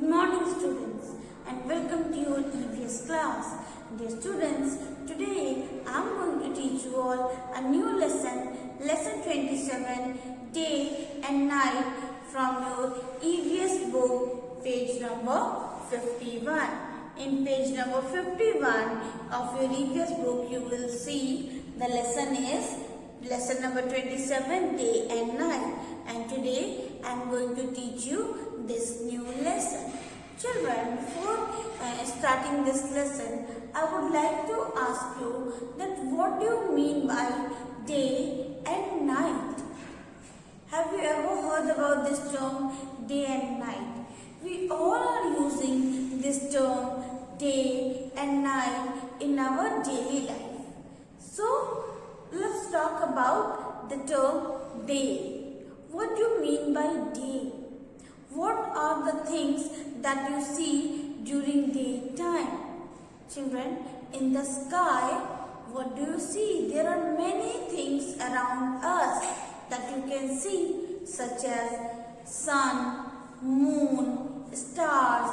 Good morning students and welcome to your EVS class. Dear students, today I am going to teach you all a new lesson, lesson 27, day and night from your EVS book, page number 51. In page number 51 of your EVS book, you will see the lesson is lesson number 27, day and night. And today I am going to teach you this new lesson. Children, before starting this lesson, I would like to ask you that what do you mean by day and night? Have you ever heard about this term day and night? We all are using this term day and night in our daily life. So, let's talk about the term day. What do you mean by day? What are the things that you see during daytime? Children, in the sky, what do you see? There are many things around us that you can see, such as sun, moon, stars,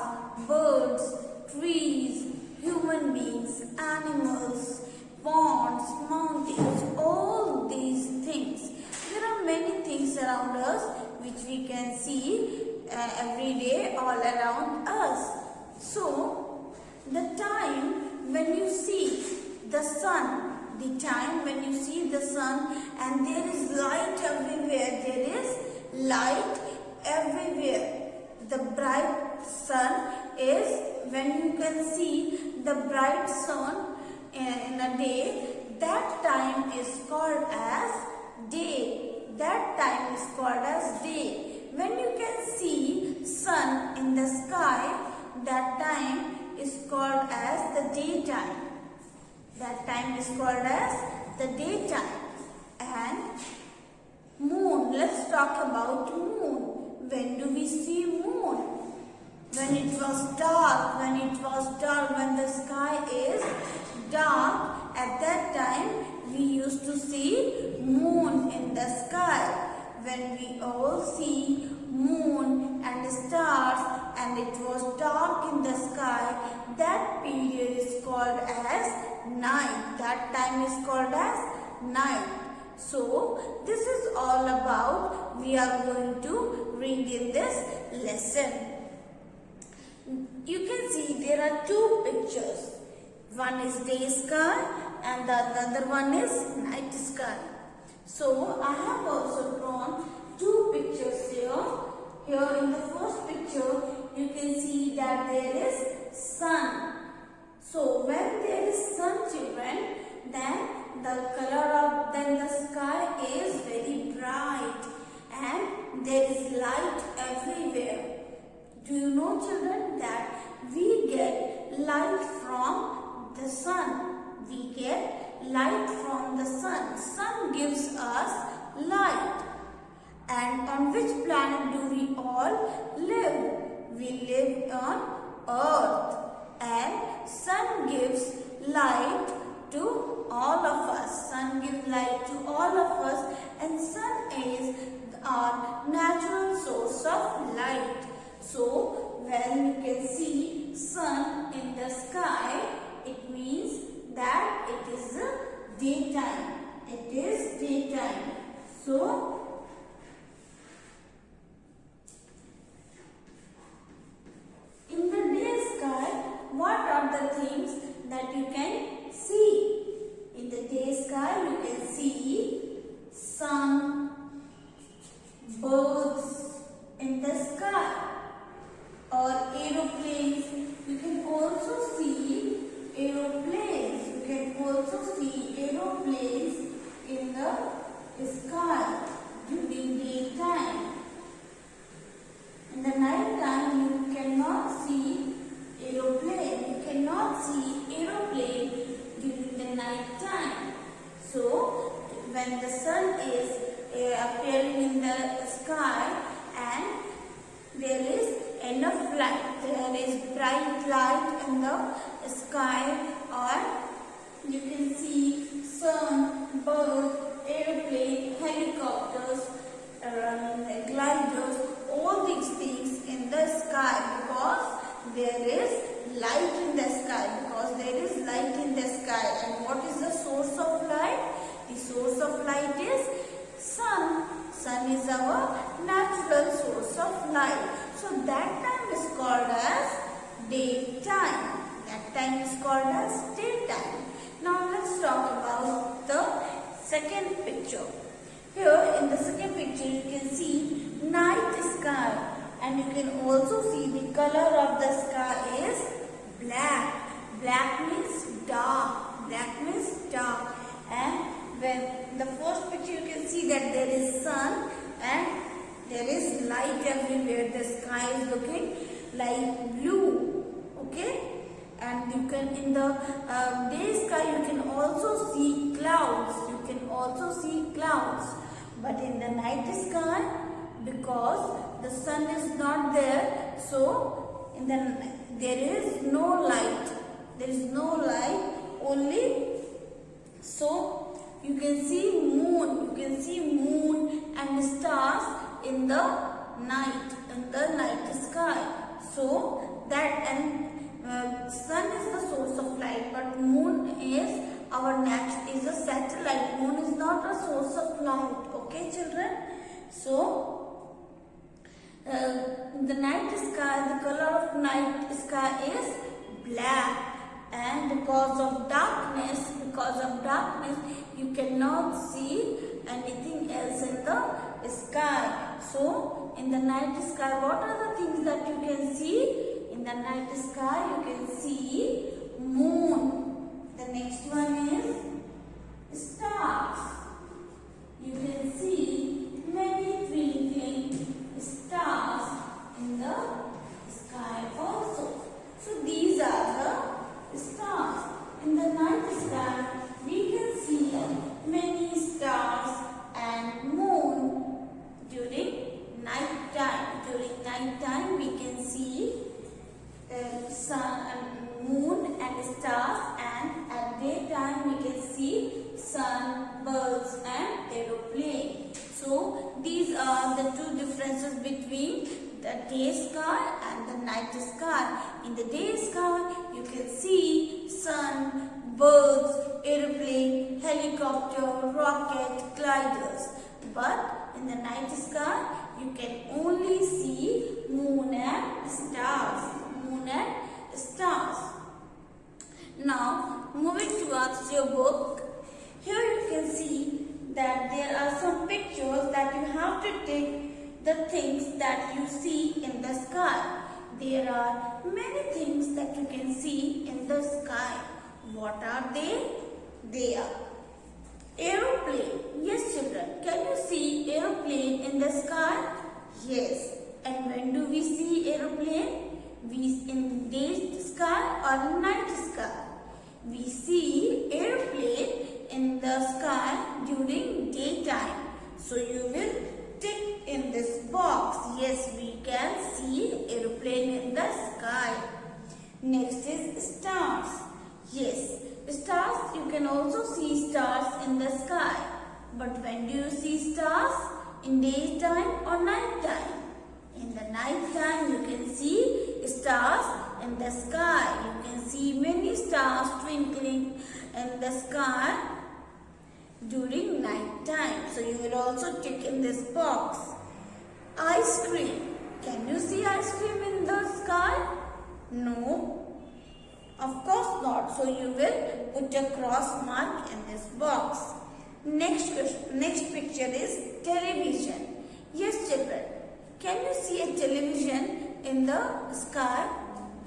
birds, trees, human beings, animals, ponds, mountains, all these things. There are many things around us which we can see every day all around us. So, the time when you see the sun, and there is light everywhere, The bright sun is when you can see the bright sun in a day, that time is called as day. When you can see sun in the sky, that time is called as the daytime. And moon, let's talk about moon. When do we see moon? When it was dark, when the sky is dark, at that time we used to see moon in the sky. When we all see moon and stars and it was dark in the sky, that period is called as night. That time is called as night. So, this is all about we are going to read in this lesson. You can see there are two pictures. One is day sky and the other one is night sky. So, I have also drawn two pictures here. Here in the first picture, you can see that there is sun. So, when there is sun, children, then the sky is very bright and there is light everywhere. Do you know, children, that we get light from the sun? Sun gives us light. And on which planet do we all live? We live on Earth. And sun gives light to all of us. And sun is our natural source of light. So, when you can see sun in the sky, it means that it is daytime. So, in the day sky, what are the things that you can see? In the day sky, you can see sun, birds in the sky, or aeroplanes. You can also see aeroplanes. In the sky during daytime. In the night time, you cannot see aeroplane. During the night time. So, when the sun is appearing in the sky and there is enough light, there is bright light in the sky, or you can see sun, bird, airplane, helicopters, gliders, all these things in the sky because there is light in the sky, because there is light in the sky. And what is the source of light? The source of light is sun. Sun is our natural source of light. So that time is called as daytime. That time is called as daytime. Now let's talk about the second picture. Here in the second picture you can see night sky, and you can also see the color of the sky is black. Black means dark. Black means dark. And when the first picture you can see that there is sun and there is light everywhere. The sky is looking like blue. Okay, and you can in the day sky you can also see clouds. You can also see clouds. But in the night sky, because the sun is not there, so there is no light. There is no light only. So you can see moon. You can see moon and stars in the night sky. So that sun is the source of light, but moon is a satellite. Moon is not a source of light. Okay, children. So the night sky, the color of night sky is black, and because of darkness, you cannot see anything else in the sky. So in the night sky, what are the things that you can see? In the night sky, you can see moon. The next one is stars. You can see many twinkling stars in the sky also. So these are the stars. In the night sky, we can see many stars and moon during night time. During night time, we can see sun and moon and stars, and at daytime we can see sun, birds and aeroplane. So these are the two differences between the day sky and the night sky. In the day sky you can see sun, birds, aeroplane, helicopter, rocket, gliders. But in the night sky you can only see moon and stars. Moon and stars. Now moving towards your book, here you can see that there are some pictures that you have to take the things that you see in the sky. There are many things that you can see in the sky. What are they? They are aeroplane. Yes, children. Can you see aeroplane in the sky? Yes. And when do we see aeroplane? We in day sky or night sky? We see airplane in the sky during daytime. So you will tick in this box. Yes, we can see airplane in the sky. Next is stars. Yes, stars, you can also see stars in the sky. But when do you see stars? In daytime or night time? In the night time you can see stars in the sky. You can see many stars twinkling in the sky during night time. So you will also tick in this box. Ice cream. Can you see ice cream in the sky? No. Of course not. So you will put a cross mark in this box. Next picture is television. Yes, children. Can you see a television in the sky?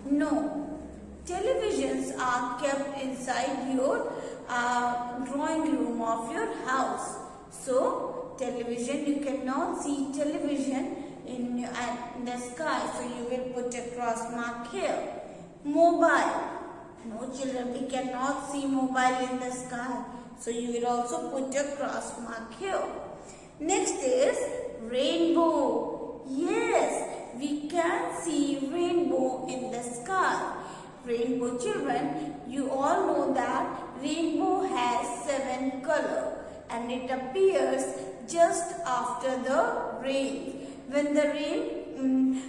No. Televisions are kept inside your drawing room of your house. So, television, you cannot see television in the sky. So, you will put a cross mark here. Mobile. No, children, we cannot see mobile in the sky. So, you will also put a cross mark here. Next is rainbow. Yes, we can see rainbow in the sky. Rainbow, children, you all know that rainbow has 7 colors and it appears just after the rain. When the rain,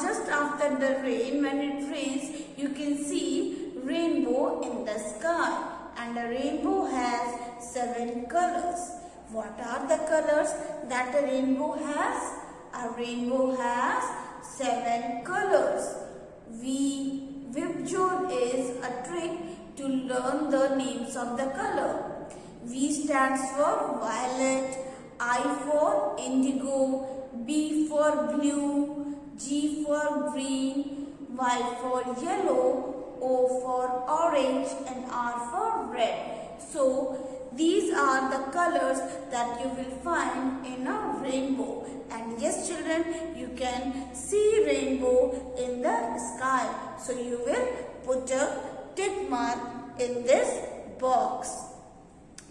just after thunder, rain. When it rains, you can see rainbow in the sky. And a rainbow has 7 colors. What are the colors that a rainbow has? A rainbow has 7 colors. VIBJOR is a trick to learn the names of the color. V stands for violet, I for indigo, B for blue, G for green, Y for yellow, O for orange and R for red. So these are the colors that you will find in a rainbow. And yes children, you can see rainbow in the sky. So you will put a tick mark in this box.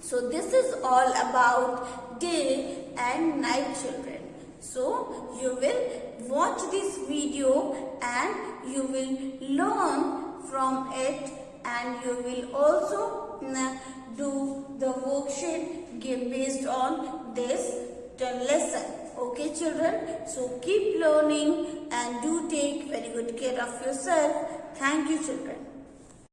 So this is all about day and night children. So you will watch this video and you will learn from it, and you will also do the worksheet based on this lesson. Okay children, so keep learning and do take very good care of yourself. Thank you children.